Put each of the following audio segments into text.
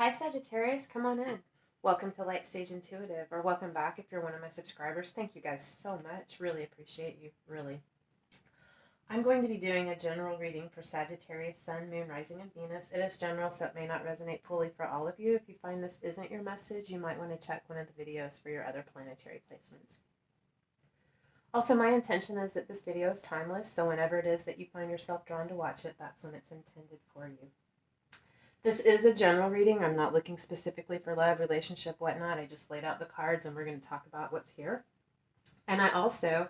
Hi Sagittarius, come on in. Welcome to Light Stage Intuitive, or welcome back if you're one of my subscribers. Thank you guys so much. Really appreciate you, really. I'm going to be doing a general reading for Sagittarius, Sun, Moon, Rising, and Venus. It is general, so it may not resonate fully for all of you. If you find this isn't your message, you might want to check one of the videos for your other planetary placements. Also, my intention is that this video is timeless, so whenever it is that you find yourself drawn to watch it, that's when it's intended for you. This is a general reading. I'm not looking specifically for love, relationship, whatnot. I just laid out the cards and we're going to talk about what's here. And I also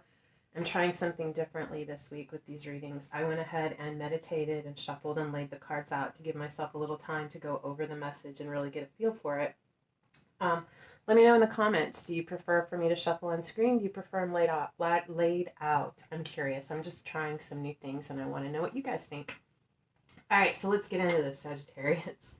am trying something differently this week with these readings. I went ahead and meditated and shuffled and laid the cards out to give myself a little time to go over the message and really get a feel for it. Let me know in the comments, do you prefer for me to shuffle on screen? Do you prefer them laid out? I'm curious. I'm just trying some new things and I want to know what you guys think. All right, so let's get into this, Sagittarius.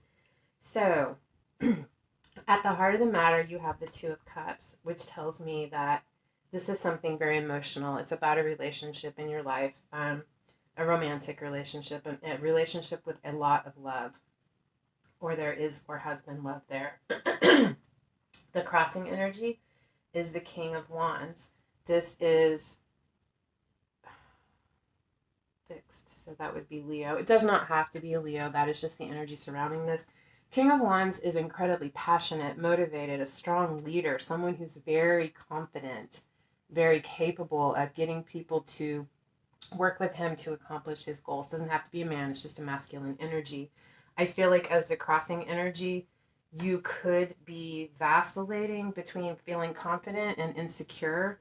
So, at the heart of the matter, you have the Two of Cups, which tells me that this is something very emotional. It's about a relationship in your life, a romantic relationship, a relationship with a lot of love, or there is or has been love there. The crossing energy is the King of Wands. This is fixed, so that would be Leo. It does not have to be a Leo. That is just the energy surrounding this. King of Wands is incredibly passionate, motivated, a strong leader, someone who's very confident, very capable of getting people to work with him to accomplish his goals. Doesn't have to be a man, it's just a masculine energy. I feel like as the crossing energy, you could be vacillating between feeling confident and insecure,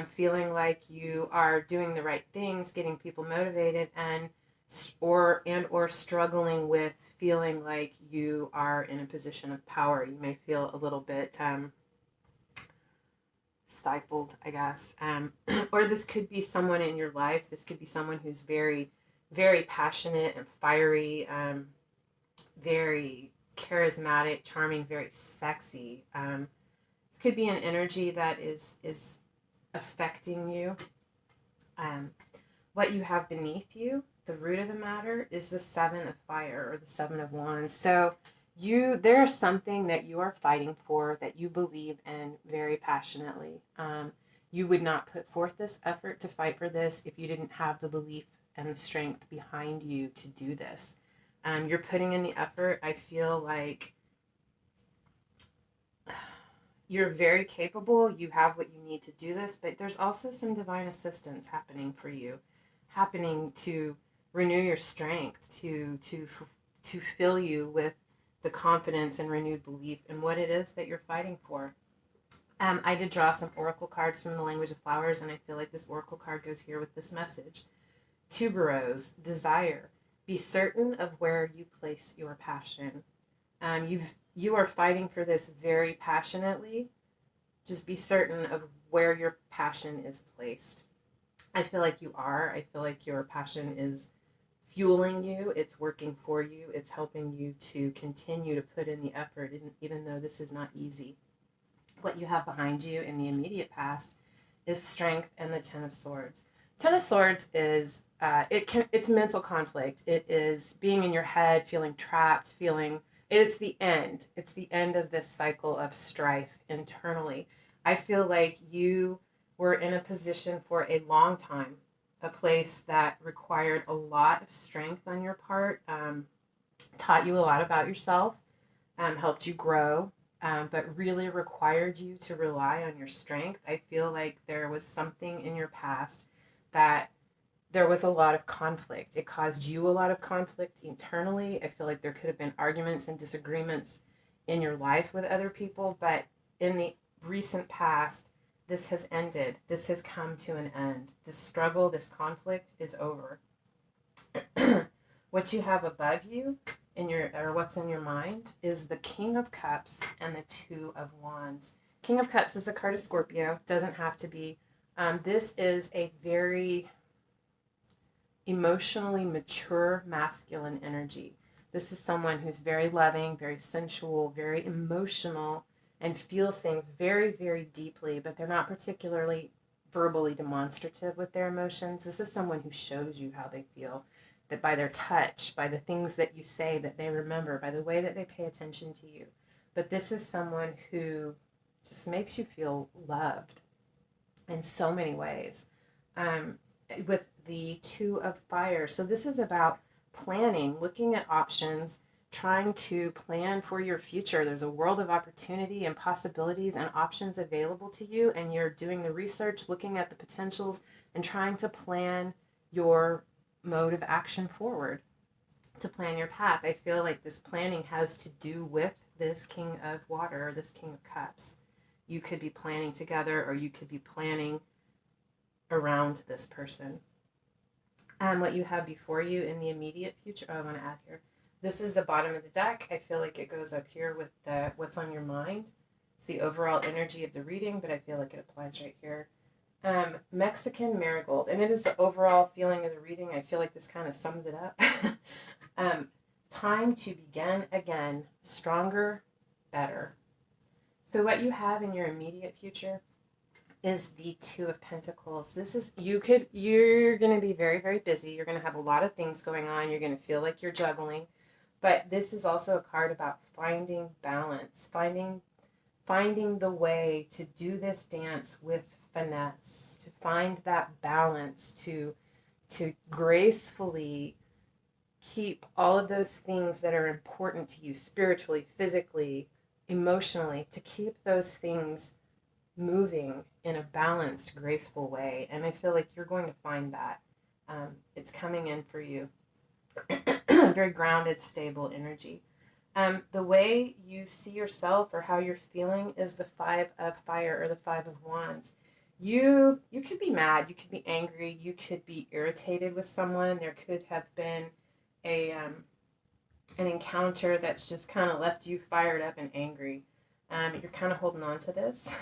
feeling like you are doing the right things, getting people motivated, and or struggling with feeling like you are in a position of power. You may feel a little bit stifled, I guess. Or this could be someone in your life. This could be someone who's very, very passionate and fiery, very charismatic, charming, very sexy. This could be an energy that is affecting you. What you have beneath you, the root of the matter, is the Seven of Fire, or the Seven of Wands. So there is something that you are fighting for, that you believe in very passionately. You would not put forth this effort to fight for this if you didn't have the belief and the strength behind you to do this. You're putting in the effort. I feel like you're very capable. You have what you need to do this, but there's also some divine assistance happening for you, happening to renew your strength, to fill you with the confidence and renewed belief in what it is that you're fighting for. I did draw some oracle cards from the language of flowers, and I feel like this oracle card goes here with this message. Tuberose, desire. Be certain of where you place your passion. You are fighting for this very passionately. Just be certain of where your passion is placed. I feel like you are. I feel like your passion is fueling you. It's working for you. It's helping you to continue to put in the effort, even though this is not easy. What you have behind you in the immediate past is strength and the Ten of Swords. Ten of Swords is it's mental conflict. It is being in your head, feeling trapped, it's the end. It's the end of this cycle of strife internally. I feel like you were in a position for a long time, a place that required a lot of strength on your part, taught you a lot about yourself, helped you grow, but really required you to rely on your strength. I feel like there was something in your past that there was a lot of conflict. It caused you a lot of conflict internally. I feel like there could have been arguments and disagreements in your life with other people, but in the recent past, this has ended. This has come to an end. This struggle, this conflict is over. What you have above you or what's in your mind is the King of Cups and the Two of Wands. King of Cups is a card of Scorpio. Doesn't have to be. This is a very emotionally mature masculine energy. This is someone who's very loving, very sensual, very emotional, and feels things very, very deeply, but they're not particularly verbally demonstrative with their emotions. This is someone who shows you how they feel. that by their touch, by the things that you say that they remember, by the way that they pay attention to you. But this is someone who just makes you feel loved in so many ways. With the Two of Fire. So this is about planning, looking at options, trying to plan for your future. There's a world of opportunity and possibilities and options available to you, and you're doing the research, looking at the potentials, and trying to plan your mode of action forward, to plan your path. I feel like this planning has to do with this King of Water, or this King of Cups. You could be planning together, or you could be planning around this person. What you have before you in the immediate future. Oh, I want to add here. This is the bottom of the deck. I feel like it goes up here with the what's on your mind. It's the overall energy of the reading, but I feel like it applies right here. Mexican marigold, and it is the overall feeling of the reading. I feel like this kind of sums it up. Time to begin again, stronger, better. So what you have in your immediate future is the Two of Pentacles. This is, you're going to be very, very busy. You're going to have a lot of things going on. You're going to feel like you're juggling. But this is also a card about finding balance, finding the way to do this dance with finesse, to find that balance, to gracefully keep all of those things that are important to you spiritually, physically, emotionally, to keep those things moving in a balanced, graceful way. And I feel like you're going to find that. It's coming in for you. Very grounded, stable energy. The way you see yourself or how you're feeling is the Five of Fire, or the Five of Wands. You could be mad, you could be angry, you could be irritated with someone. There could have been an encounter that's just kind of left you fired up and angry. You're kind of holding on to this.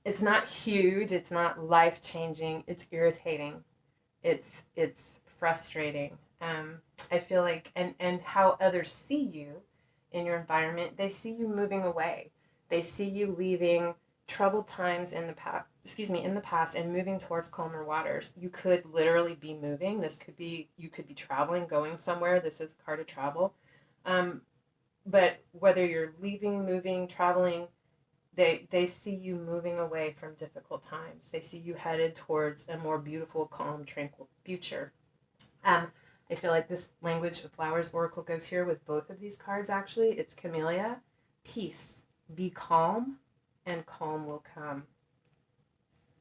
It's not huge. It's not life-changing. It's irritating. It's frustrating. I feel like, and how others see you in your environment, they see you moving away. They see you leaving troubled times in the past and moving towards calmer waters. You could literally be moving. You could be traveling, going somewhere. This is a card of travel. But whether you're leaving, moving, traveling, they see you moving away from difficult times. They see you headed towards a more beautiful, calm, tranquil future. I feel like this Language of Flowers Oracle goes here with both of these cards, actually. It's Camellia, peace, be calm, and calm will come.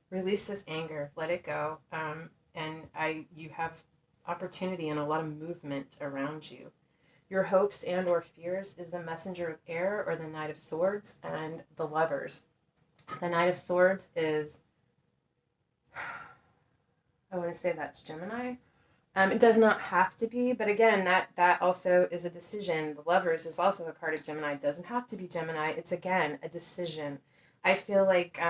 Release this anger, let it go, and you have opportunity and a lot of movement around you. Your hopes and or fears is the Messenger of Air, or the Knight of Swords, and the Lovers. The Knight of Swords is, I want to say that's Gemini. It does not have to be, but again, that also is a decision. The Lovers is also a card of Gemini. It doesn't have to be Gemini. It's, again, a decision. I feel like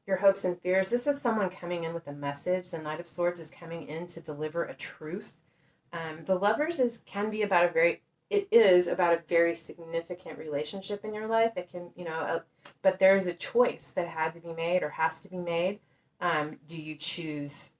your hopes and fears, this is someone coming in with a message. The Knight of Swords is coming in to deliver a truth. The Lovers it is about a very significant relationship in your life. It can, but there's a choice that had to be made or has to be made. Do you choose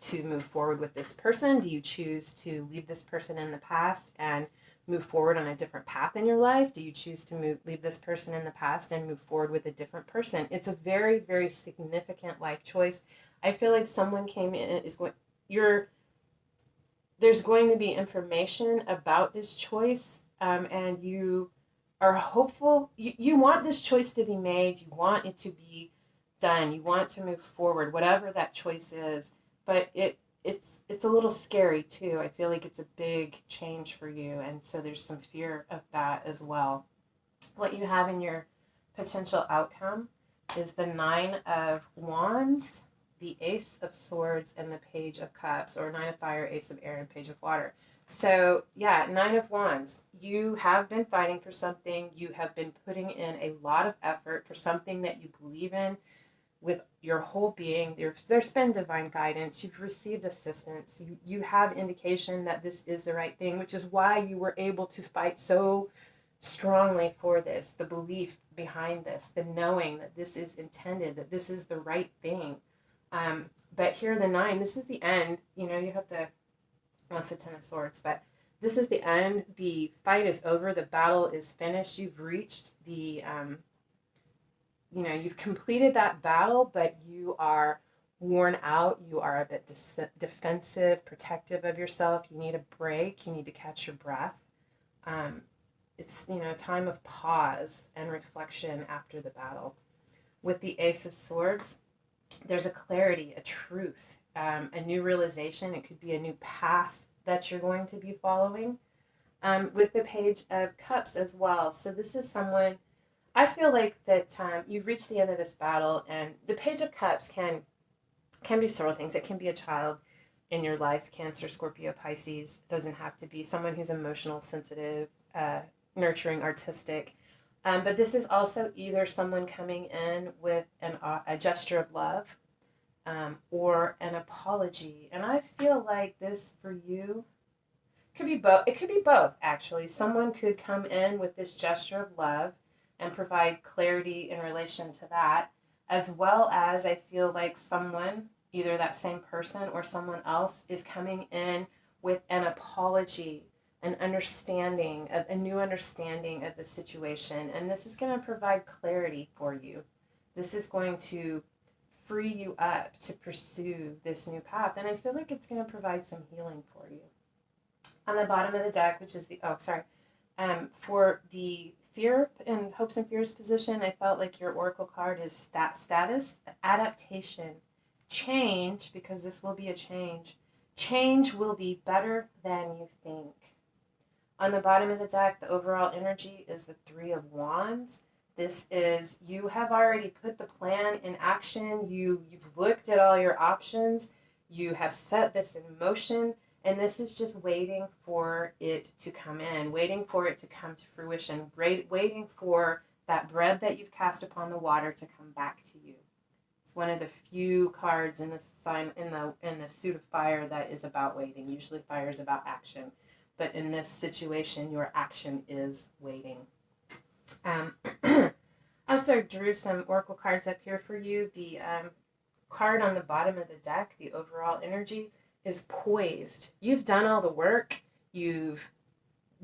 to move forward with this person? Do you choose to leave this person in the past and move forward on a different path in your life? Do you choose to leave this person in the past and move forward with a different person? It's a very, very significant life choice. I feel like someone came in there's going to be information about this choice, and you are hopeful. You want this choice to be made. You want it to be done. You want to move forward, whatever that choice is. But it's a little scary too. I feel like it's a big change for you, and so there's some fear of that as well. What you have in your potential outcome is the Nine of Wands, the Ace of Swords, and the Page of Cups, or Nine of Fire, Ace of Air, and Page of Water. So yeah, Nine of Wands. You have been fighting for something. You have been putting in a lot of effort for something that you believe in with your whole being. There's been divine guidance. You've received assistance. You have indication that this is the right thing, which is why you were able to fight so strongly for this, the belief behind this, the knowing that this is intended, that this is the right thing. But here, the 9, this is the end. You know, you have the, well, it's the 10 of Swords, but this is the end. The fight is over. The battle is finished. You've reached the, you've completed that battle, but you are worn out. You are a bit defensive, protective of yourself. You need a break. You need to catch your breath. It's, a time of pause and reflection after the battle. With the Ace of Swords, there's a clarity, a truth, a new realization. It could be a new path that you're going to be following. With the Page of Cups as well. So this is someone, I feel like that you've reached the end of this battle, and the Page of Cups can be several things. It can be a child in your life, Cancer, Scorpio, Pisces. It doesn't have to be someone who's emotional, sensitive, nurturing, artistic. But this is also either someone coming in with a gesture of love, or an apology. And I feel like this for you could be both. It could be both, actually. Someone could come in with this gesture of love and provide clarity in relation to that, as well as I feel like someone, either that same person or someone else, is coming in with an apology, an understanding, of a new understanding of the situation. And this is going to provide clarity for you. This is going to free you up to pursue this new path. And I feel like it's going to provide some healing for you. On the bottom of the deck, which is for the fear and hopes and fears position, I felt like your oracle card is status, adaptation, change, because this will be a change. Change will be better than you think. On the bottom of the deck, the overall energy is the 3 of Wands. This is, you have already put the plan in action. You've looked at all your options. You have set this in motion. And this is just waiting for it to come in, waiting for it to come to fruition, waiting for that bread that you've cast upon the water to come back to you. It's one of the few cards in the sign in the suit of fire that is about waiting. Usually fire is about action, but in this situation, your action is waiting. I also drew some oracle cards up here for you. The card on the bottom of the deck, the overall energy, is poised. You've done all the work. You've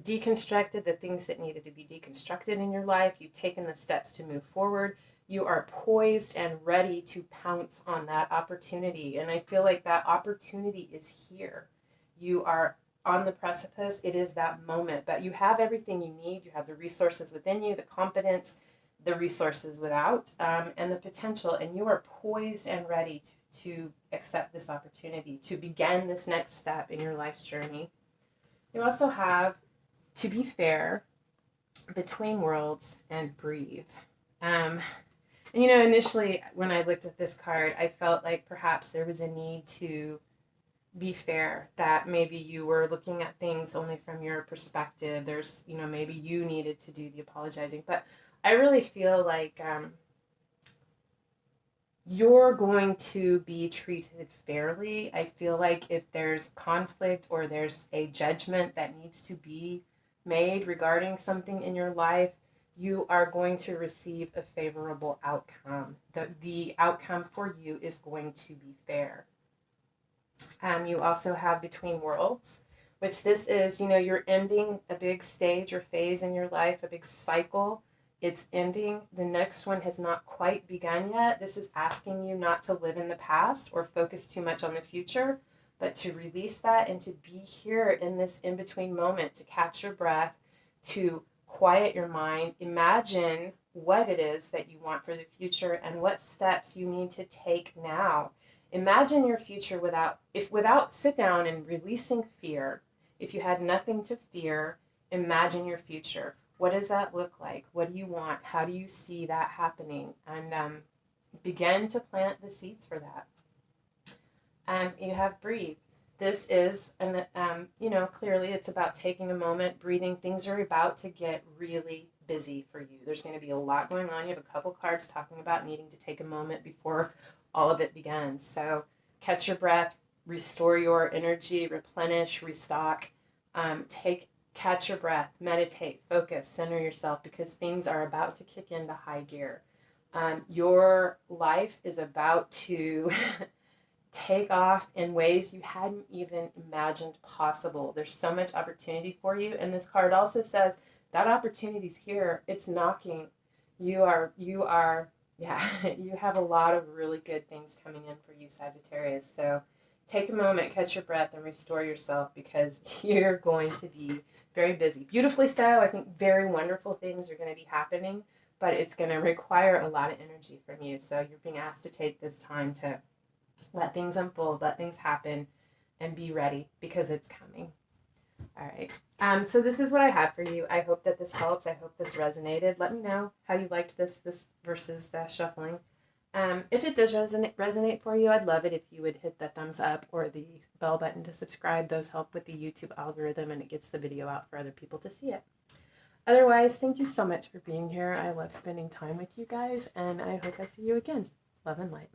deconstructed the things that needed to be deconstructed in your life. You've taken the steps to move forward. You are poised and ready to pounce on that opportunity. And I feel like that opportunity is here. You are on the precipice. It is that moment. But you have everything you need. You have the resources within you, the confidence, the resources without, and the potential. And you are poised and ready to accept this opportunity, to begin this next step in your life's journey. You also have, to be fair, between worlds, and breathe. And initially when I looked at this card, I felt like perhaps there was a need to be fair, that maybe you were looking at things only from your perspective. There's, maybe you needed to do the apologizing. But I really feel like you're going to be treated fairly. I feel like if there's conflict or there's a judgment that needs to be made regarding something in your life, you are going to receive a favorable outcome. The outcome for you is going to be fair. You also have between worlds, which this is, you're ending a big stage or phase in your life, a big cycle. It's ending. The next one has not quite begun yet. This is asking you not to live in the past or focus too much on the future, but to release that and to be here in this in-between moment, to catch your breath, to quiet your mind, imagine what it is that you want for the future and what steps you need to take now. Imagine your future without sit down and releasing fear. If you had nothing to fear, imagine your future. What does that look like? What do you want? How do you see that happening? And begin to plant the seeds for that. You have breathe. This is, clearly it's about taking a moment, breathing. Things are about to get really busy for you. There's going to be a lot going on. You have a couple cards talking about needing to take a moment before all of it begins. So catch your breath, restore your energy, replenish, restock, catch your breath, meditate, focus, center yourself, because things are about to kick into high gear. Your life is about to take off in ways you hadn't even imagined possible. There's so much opportunity for you. And this card also says that opportunity's here. It's knocking. Yeah, you have a lot of really good things coming in for you, Sagittarius. So take a moment, catch your breath, and restore yourself, because you're going to be very busy. Beautifully so. I think very wonderful things are going to be happening, but it's going to require a lot of energy from you. So you're being asked to take this time to let things unfold, let things happen, and be ready, because it's coming. All right. So this is what I have for you. I hope that this helps. I hope this resonated. Let me know how you liked this versus the shuffling. If it does resonate for you, I'd love it if you would hit the thumbs up or the bell button to subscribe. Those help with the YouTube algorithm, and it gets the video out for other people to see it. Otherwise, thank you so much for being here. I love spending time with you guys, and I hope I see you again. Love and light.